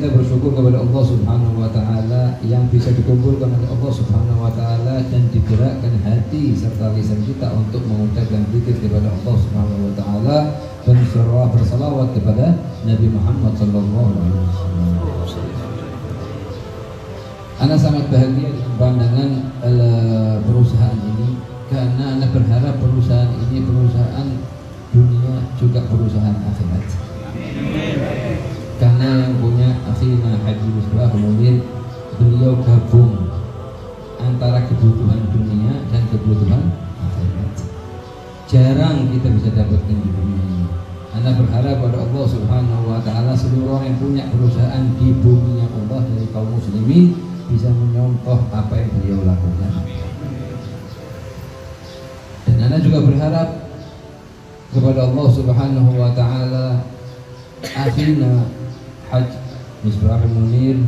kita bersyukur kepada Allah Subhanahu wa taala yang bisa dikumpulkan oleh Allah Subhanahu wa taala dan digerakkan hati serta lisan kita untuk mengucapkan zikir kepada Allah Subhanahu wa taala dan bersalawat kepada Nabi Muhammad sallallahu alaihi wasallam. Ana sangat bahagia dengan pandangan perusahaan ini karena Ana berharap perusahaan ini perusahaan dunia juga perusahaan akhirat. Karena yang punya akhirnya Haji Misbah Munir, beliau gabung antara kebutuhan dunia dan kebutuhan akhirat. Jarang kita bisa dapatkan di dunia ini. Anda berharap pada Allah Subhanahu wa taala seluruh orang yang punya perusahaan di bumi Allah dari kaum muslimin bisa menyontoh apa yang beliau lakukan. Dan Anda juga berharap kepada Allah Subhanahu wa taala akhirnya Haji Misbah Munir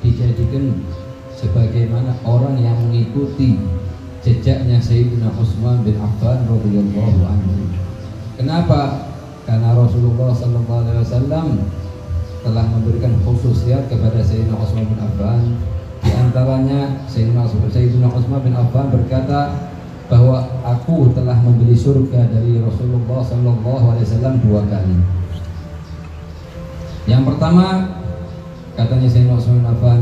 dijadikan sebagaimana orang yang mengikuti jejaknya Sayyidina Utsman bin Affan radhiyallahu anhu. Kenapa? Karena Rasulullah sallallahu alaihi wasallam telah memberikan khususiyat kepada Sayyidina Utsman bin Affan. Di antaranya Sayyidina Utsman bin Affan berkata bahwa aku telah membeli surga dari Rasulullah sallallahu alaihi wasallam 2 kali. Yang pertama, katanya Sayyidina Utsman bin Affan,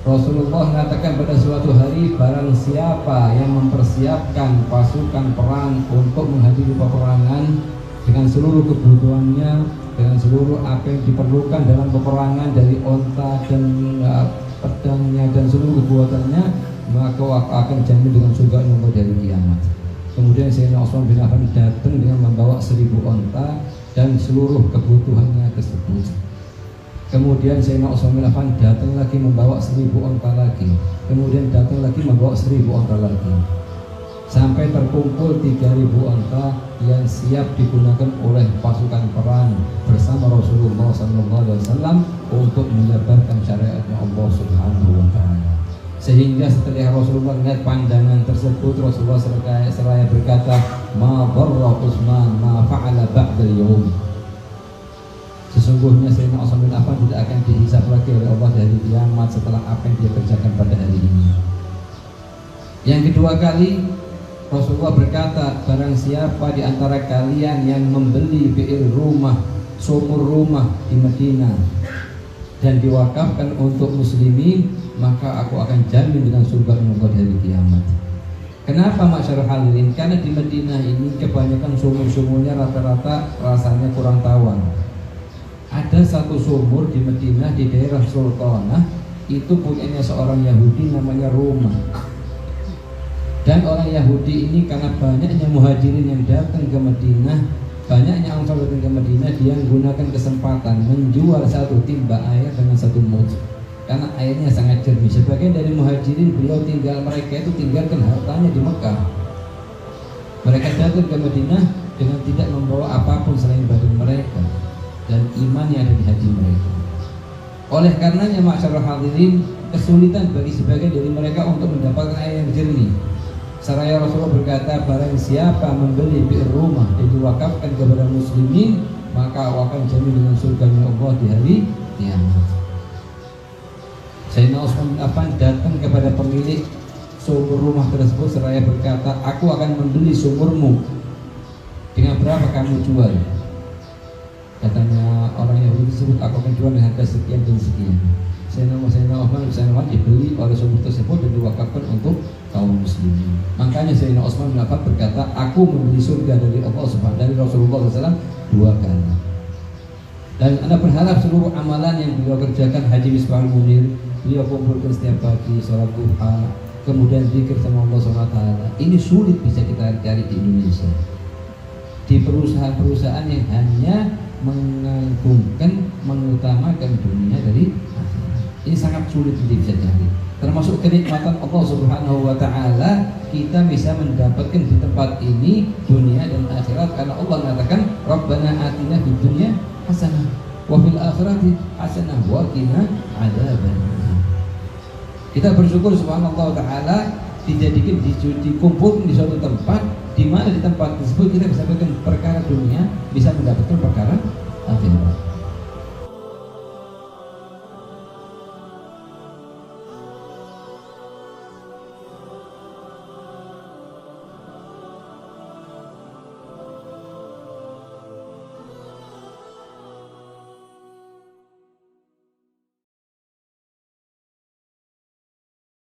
Rasulullah mengatakan pada suatu hari, barang siapa yang mempersiapkan pasukan perang untuk menghadiri peperangan dengan seluruh kebutuhannya, dengan seluruh apa yang diperlukan dalam peperangan dari onta dan pedangnya dan seluruh kekuatannya, maka akan jamin dengan surga yang dari kiamat. Kemudian Sayyidina Utsman bin Affan datang dengan membawa 1000 onta dan seluruh kebutuhannya tersebut. Kemudian Sayyidina Utsman bin Affan datang lagi membawa 1000 onta lagi. Kemudian datang lagi membawa 1000 onta lagi. Sampai terkumpul 3000 onta yang siap digunakan oleh pasukan perang bersama Rasulullah SAW untuk menyebarkan syariatnya Allah Subhanahu wa taala. Sehingga setelah Rasulullah melihat pandangan tersebut, Rasulullah seraya berkata, "Ma dharra Utsman ma fa'ala ba'da al-yawm." Sesungguhnya Sayyidina Utsman bin Affan tidak akan dihisab lagi oleh Allah dari kiamat setelah apa yang dia kerjakan pada hari ini. Yang kedua kali Rasulullah berkata, barang siapa di antara kalian yang membeli bi'ir rumah, sumur rumah di Madinah dan diwakafkan untuk muslimin, maka aku akan jamin dengan surga Allah dari kiamat. Kenapa masyarakat hadirin? Karena di Madinah ini kebanyakan sumur-sumurnya rata-rata rasanya kurang tawar. Ada satu sumur di Madinah di daerah Sultanah, itu punyanya seorang Yahudi namanya Roma. Dan orang Yahudi ini karena banyaknya muhajirin yang datang ke Madinah, banyaknya Ansar datang ke Madinah, dia menggunakan kesempatan menjual satu timba air dengan satu mud. Karena airnya sangat jernih. Sebagian dari muhajirin mereka itu tinggalkan hartanya di Mekah. Mereka datang ke Madinah dengan tidak membawa apapun selain badan mereka dan iman yang ada di hati mereka. Oleh karenanya masyarakat hadirin, kesulitan bagi sebagian dari mereka untuk mendapatkan air yang jernih. Seraya Rasulullah berkata, barang siapa membeli bi'ir rumah dan diwakafkan kepada muslimin, maka akan jamin dengan surganya Allah di hari kiamat. Sayyidina Utsman bin Affan datang kepada pemilik sumur rumah tersebut seraya berkata, aku akan membeli sumurmu, dengan berapa kamu jual? Katanya orang Yahudi tersebut, aku akan jual dengan harga sekian dan sekian. Sayyidina Utsman dibeli oleh sumur tersebut dan diwakafkan untuk kaum muslimin. Makanya Sayyidina Utsman bin Affan berkata, aku membeli surga dari Allah Subhanahu dari Rasulullah SAW 2 kali. Dan Anda berharap seluruh amalan yang beliau kerjakan, Haji Misbah Munir, beliau kumpulkan setiap pagi sholat duha, kemudian zikir sama Allah SWT. Ini sulit bisa kita cari di Indonesia. Di perusahaan-perusahaan yang hanya mengagungkan, mengutamakan dunia dari akhirat. Ini sangat sulit bisa cari. Termasuk kenikmatan Allah Subhanahu wa taala, kita bisa mendapatkan di tempat ini dunia dan akhirat karena Allah mengatakan Rabbana atina fid dunya hasanah wa fil akhirati hasanah wa qina adzabannar. Kita bersyukur subhanallah taala dijadikan dikumpulkan di suatu tempat di mana di tempat tersebut kita bisa mendapatkan perkara dunia, bisa mendapatkan